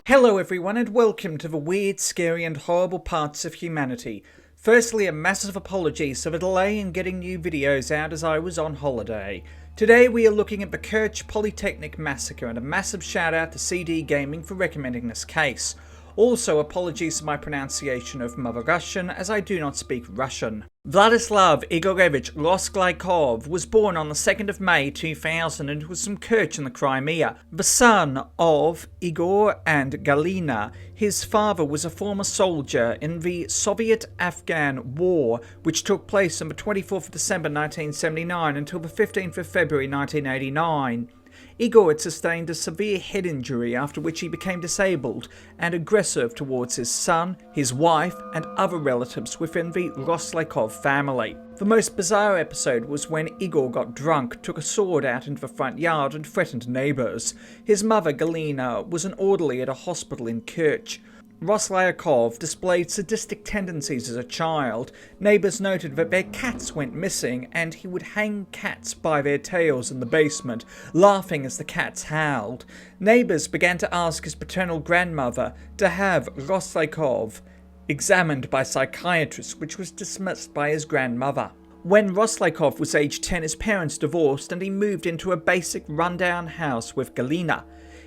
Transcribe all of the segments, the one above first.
Hello everyone and welcome to the weird, scary and horrible parts of humanity. Firstly, a massive apology for the delay in getting new videos out as I was on holiday. Today we are looking at the Kerch Polytechnic Massacre, and a massive shout out to CD Gaming for recommending this case. Also, apologies for my pronunciation of Mother Russian, as I do not speak Russian. Vladislav Igorevich Roslyakov was born on the 2nd of May 2000 and was from Kerch in the Crimea. The son of Igor and Galina, his father was a former soldier in the Soviet-Afghan War, which took place on the 24th of December 1979 until the 15th of February 1989. Igor had sustained a severe head injury, after which he became disabled and aggressive towards his son, his wife and other relatives within the Roslyajov family. The most bizarre episode was when Igor got drunk, took a sword out into the front yard and threatened neighbours. His mother, Galina, was an orderly at a hospital in Kerch. Roslyakov displayed sadistic tendencies as a child. Neighbours noted that their cats went missing and he would hang cats by their tails in the basement, laughing as the cats howled. Neighbours began to ask his paternal grandmother to have Roslyakov examined by psychiatrists, which was dismissed by his grandmother. When Roslyakov was aged 10, his parents divorced and he moved into a basic rundown house with Galina.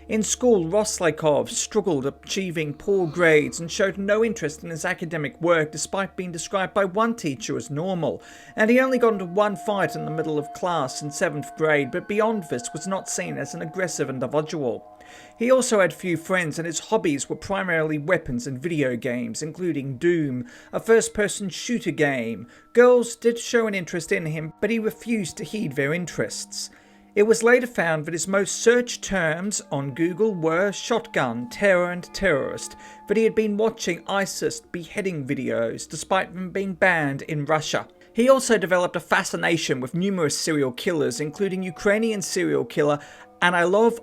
In school, Roslyakov struggled achieving poor grades and showed no interest in his academic work despite being described by one teacher as normal, and he only got into one fight in the middle of class in 7th grade, but beyond this was not seen as an aggressive individual. He also had few friends, and his hobbies were primarily weapons and video games, including Doom, a first-person shooter game. Girls did show an interest in him, but he refused to heed their interests. It was later found that his most searched terms on Google were shotgun, terror and terrorist, that he had been watching ISIS beheading videos despite them being banned in Russia. He also developed a fascination with numerous serial killers, including Ukrainian serial killer Analyse,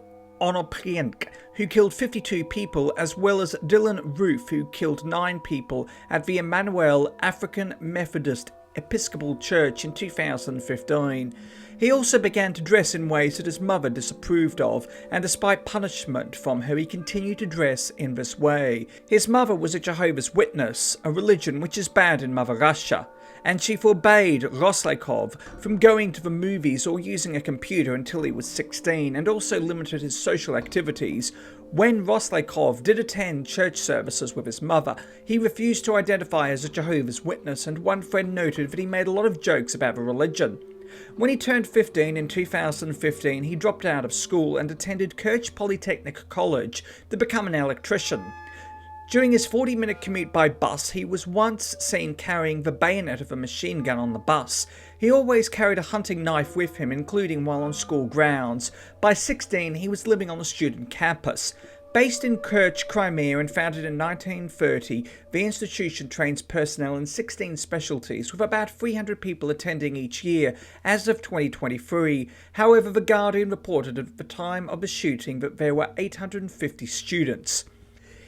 who killed 52 people, as well as Dylan Roof, who killed 9 people at the Emmanuel African Methodist Episcopal Church in 2015. He also began to dress in ways that his mother disapproved of, and despite punishment from her, he continued to dress in this way. His mother was a Jehovah's Witness, a religion which is banned in Mother Russia, and she forbade Roslyakov from going to the movies or using a computer until he was 16, and also limited his social activities. When Roslyakov did attend church services with his mother, he refused to identify as a Jehovah's Witness, and one friend noted that he made a lot of jokes about the religion. When he turned 15 in 2015, he dropped out of school and attended Kerch Polytechnic College to become an electrician. During his 40-minute commute by bus, he was once seen carrying the bayonet of a machine gun on the bus. He always carried a hunting knife with him, including while on school grounds. By 16, he was living on the student campus. Based in Kerch, Crimea, and founded in 1930, the institution trains personnel in 16 specialties, with about 300 people attending each year as of 2023. However, The Guardian reported at the time of the shooting that there were 850 students.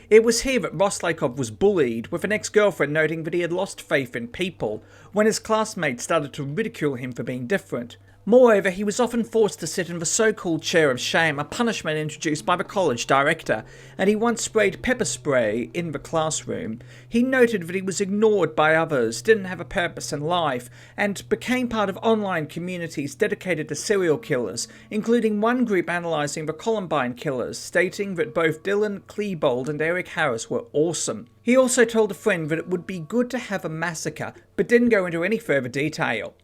It was here that Roslyakov was bullied, with an ex-girlfriend noting that he had lost faith in people when his classmates started to ridicule him for being different. Moreover, he was often forced to sit in the so-called chair of shame, a punishment introduced by the college director, and he once sprayed pepper spray in the classroom. He noted that he was ignored by others, didn't have a purpose in life, and became part of online communities dedicated to serial killers, including one group analysing the Columbine killers, stating that both Dylan Klebold and Eric Harris were awesome. He also told a friend that it would be good to have a massacre, but didn't go into any further detail.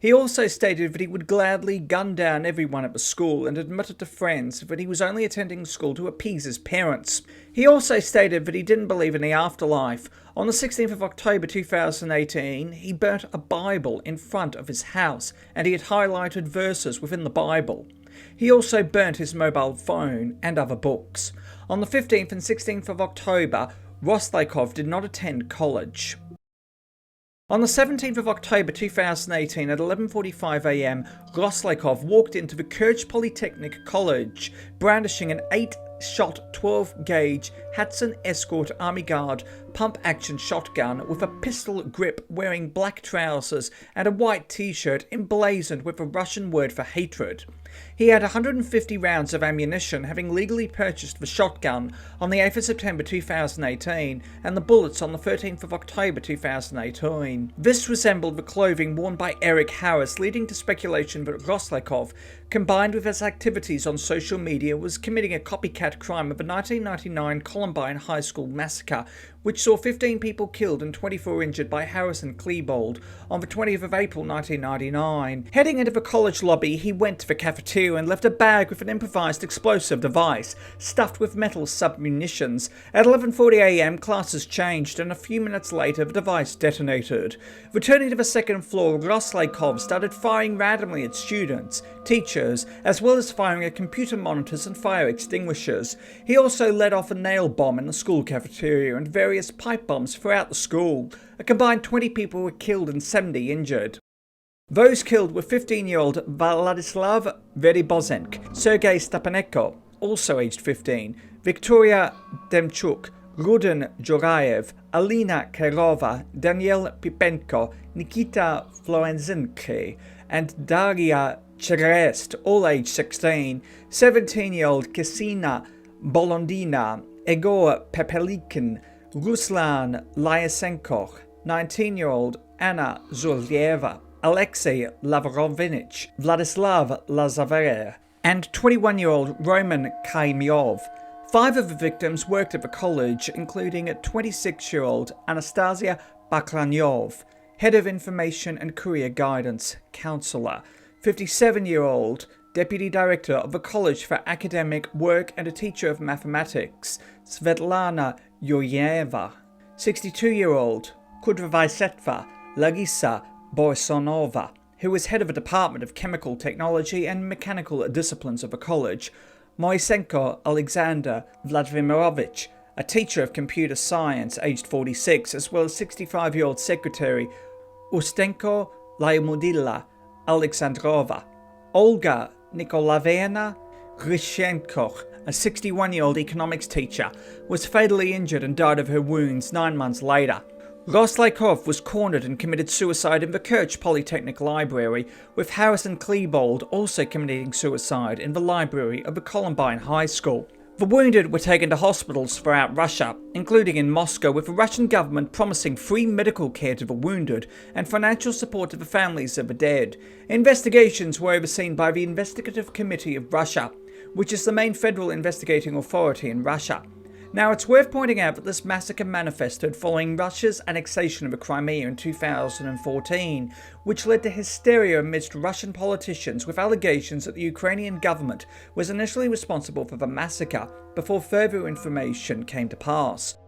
He also stated that he would gladly gun down everyone at the school, and admitted to friends that he was only attending school to appease his parents. He also stated that he didn't believe in the afterlife. On the 16th of October 2018, he burnt a Bible in front of his house, and he had highlighted verses within the Bible. He also burnt his mobile phone and other books. On the 15th and 16th of October, Roslyakov did not attend college. On the 17th of October 2018 at 11:45 am, Roslyakov walked into the Kerch Polytechnic College, brandishing an 8-shot 12-gauge Hudson Escort Army Guard pump-action shotgun with a pistol grip, wearing black trousers and a white t-shirt emblazoned with a Russian word for hatred. He had 150 rounds of ammunition, having legally purchased the shotgun on the 8th of September 2018 and the bullets on the 13th of October 2018. This resembled the clothing worn by Eric Harris, leading to speculation that Roslyakov, combined with his activities on social media, was committing a copycat crime of the 1999 Columbine high school massacre, which saw 15 people killed and 24 injured by Harris and Klebold on the 20th of April 1999. Heading into the college lobby, he went to the cafeteria and left a bag with an improvised explosive device stuffed with metal submunitions. At 11:40 a.m, classes changed, and a few minutes later the device detonated. Returning to the second floor, Roslyakov started firing randomly at students, teachers, as well as firing at computer monitors and fire extinguishers. He also let off a nail bomb in the school cafeteria and various pipe bombs throughout the school. A combined 20 people were killed and 70 injured. Those killed were 15-year-old Vladislav Igorevich Sergei Stepanenko, also aged 15, Victoria Demchuk, Rudin Jorayev, Alina Kerova, Daniel Pipenko, Nikita Florenzinke, and Daria Cherest, all aged 16, 17-year-old Kisina Bolondina, Egor Pepelikin, Ruslan Lyasenko, 19-year-old Anna Zulieva, Alexei Lavarovich, Vladislav Lazaver, and 21-year-old Roman Kaimyov. 5 of the victims worked at the college, including a 26-year-old Anastasia Baklanyov, Head of Information and Career Guidance Counselor, 57-year-old Deputy Director of the College for Academic Work and a teacher of mathematics, Svetlana Yoyeva, 62-year-old Kudryavsetva Larisa Borisonova, who was head of the Department of Chemical Technology and Mechanical Disciplines of the college, Moisenko Alexander Vladimirovich, a teacher of computer science aged 46, as well as 65-year-old secretary Ustenko Lyamudila Alexandrova, Olga Nikolaevna Grishenko, a 61-year-old economics teacher, was fatally injured and died of her wounds 9 months later. Roslyakov was cornered and committed suicide in the Kerch Polytechnic Library, with Harris and Klebold also committing suicide in the library of the Columbine High School. The wounded were taken to hospitals throughout Russia, including in Moscow, with the Russian government promising free medical care to the wounded and financial support to the families of the dead. Investigations were overseen by the Investigative Committee of Russia, which is the main federal investigating authority in Russia. Now, it's worth pointing out that this massacre manifested following Russia's annexation of the Crimea in 2014, which led to hysteria amidst Russian politicians, with allegations that the Ukrainian government was initially responsible for the massacre before further information came to pass.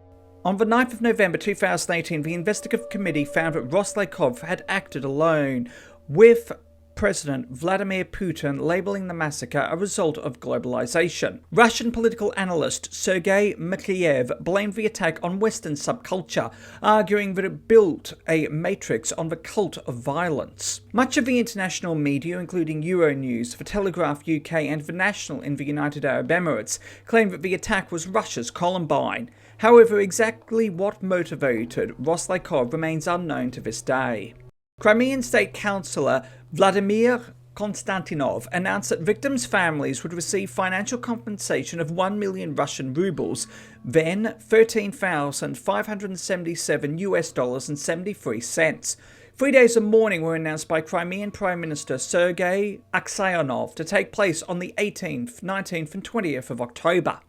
On the 9th of November 2018, the investigative committee found that Roslyakov had acted alone, with President Vladimir Putin labeling the massacre a result of globalization. Russian political analyst Sergei Mikheyev blamed the attack on Western subculture, arguing that it built a matrix on the cult of violence. Much of the international media, including Euronews, The Telegraph UK and The National in the United Arab Emirates, claimed that the attack was Russia's Columbine. However, exactly what motivated Roslyakov remains unknown to this day. Crimean State Councillor Vladimir Konstantinov announced that victims' families would receive financial compensation of 1 million Russian rubles, then $13,577 and 73 cents. 3 days of mourning were announced by Crimean Prime Minister Sergei Aksyonov to take place on the 18th, 19th and 20th of October.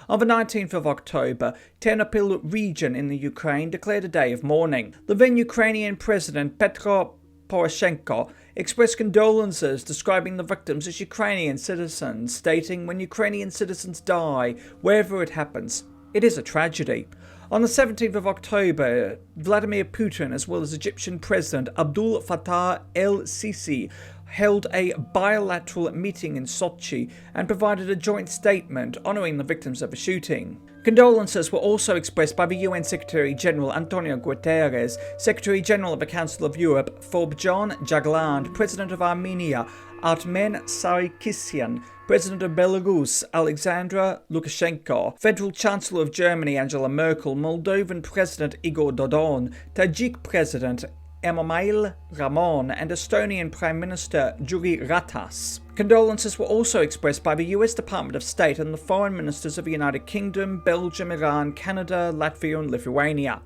On the 19th of October, Ternopil region in the Ukraine declared a day of mourning. The then Ukrainian President Petro Poroshenko expressed condolences, describing the victims as Ukrainian citizens, stating, "When Ukrainian citizens die, wherever it happens, it is a tragedy." On the 17th of October, Vladimir Putin, as well as Egyptian President Abdul Fattah el-Sisi, held a bilateral meeting in Sochi and provided a joint statement honouring the victims of the shooting. Condolences were also expressed by the UN Secretary-General Antonio Guterres, Secretary-General of the Council of Europe Thorbjorn Jagland, President of Armenia Artmen Sarkisyan, President of Belarus Alexander Lukashenko, Federal Chancellor of Germany Angela Merkel, Moldovan President Igor Dodon, Tajik President Emomali Rahmon, and Estonian Prime Minister Jüri Ratas. Condolences were also expressed by the US Department of State and the foreign ministers of the United Kingdom, Belgium, Iran, Canada, Latvia and Lithuania.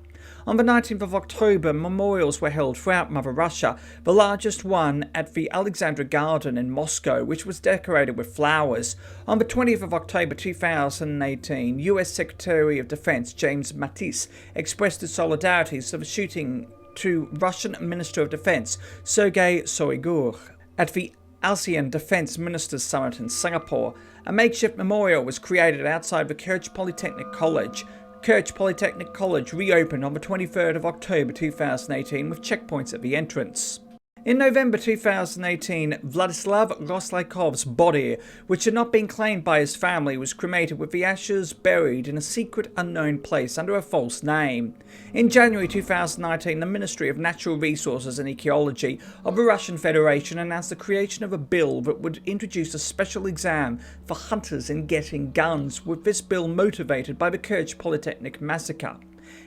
On the 19th of October, memorials were held throughout Mother Russia, the largest one at the Alexandra Garden in Moscow, which was decorated with flowers. On the 20th of October 2018, US Secretary of Defense James Mattis expressed his solidarity to the shooting to Russian Minister of Defense Sergei Shoigu at the ASEAN Defense Ministers Summit in Singapore. A makeshift memorial was created outside the Kerch Polytechnic College. Kerch Polytechnic College reopened on the 23rd of October 2018 with checkpoints at the entrance. In November 2018, Vladislav Roslyakov's body, which had not been claimed by his family, was cremated with the ashes buried in a secret unknown place under a false name. In January 2019, the Ministry of Natural Resources and Ecology of the Russian Federation announced the creation of a bill that would introduce a special exam for hunters in getting guns, with this bill motivated by the Kerch Polytechnic Massacre.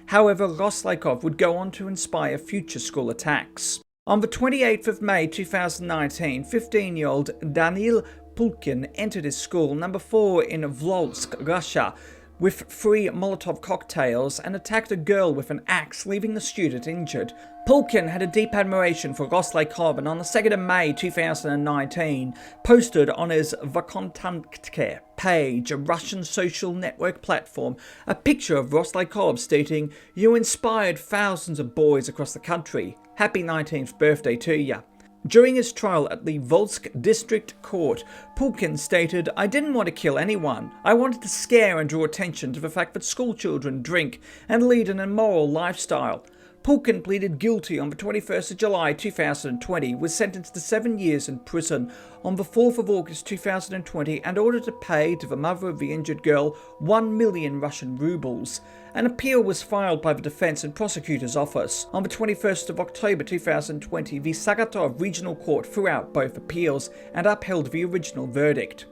However, Roslyakov would go on to inspire future school attacks. On the 28th of May 2019, 15-year-old Danil Pulkin entered his school number 4 in Volsk, Russia, with 3 Molotov cocktails and attacked a girl with an axe, leaving the student injured. Pulkin had a deep admiration for Roslyakov and on the 2nd of May 2019 posted on his Vkontakte page, a Russian social network platform, a picture of Roslyakov stating, "You inspired thousands of boys across the country. Happy 19th birthday to ya." During his trial at the Volsk District Court, Pulkin stated, "I didn't want to kill anyone. I wanted to scare and draw attention to the fact that school children drink and lead an immoral lifestyle." Pulkin pleaded guilty on the 21st of July 2020, was sentenced to 7 years in prison on the 4th of August 2020 and ordered to pay to the mother of the injured girl 1 million Russian rubles. An appeal was filed by the Defense and Prosecutor's Office. On the 21st of October 2020, the Saratov Regional Court threw out both appeals and upheld the original verdict.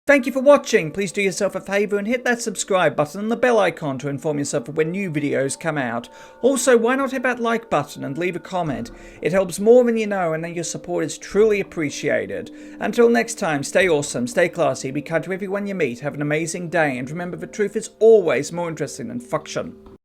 Thank you for watching. Please do yourself a favour and hit that subscribe button and the bell icon to inform yourself of when new videos come out. Also, why not hit that like button and leave a comment? It helps more than you know, and your support is truly appreciated. Until next time, stay awesome, stay classy, be kind to everyone you meet, have an amazing day, and remember the truth is always more interesting than fiction.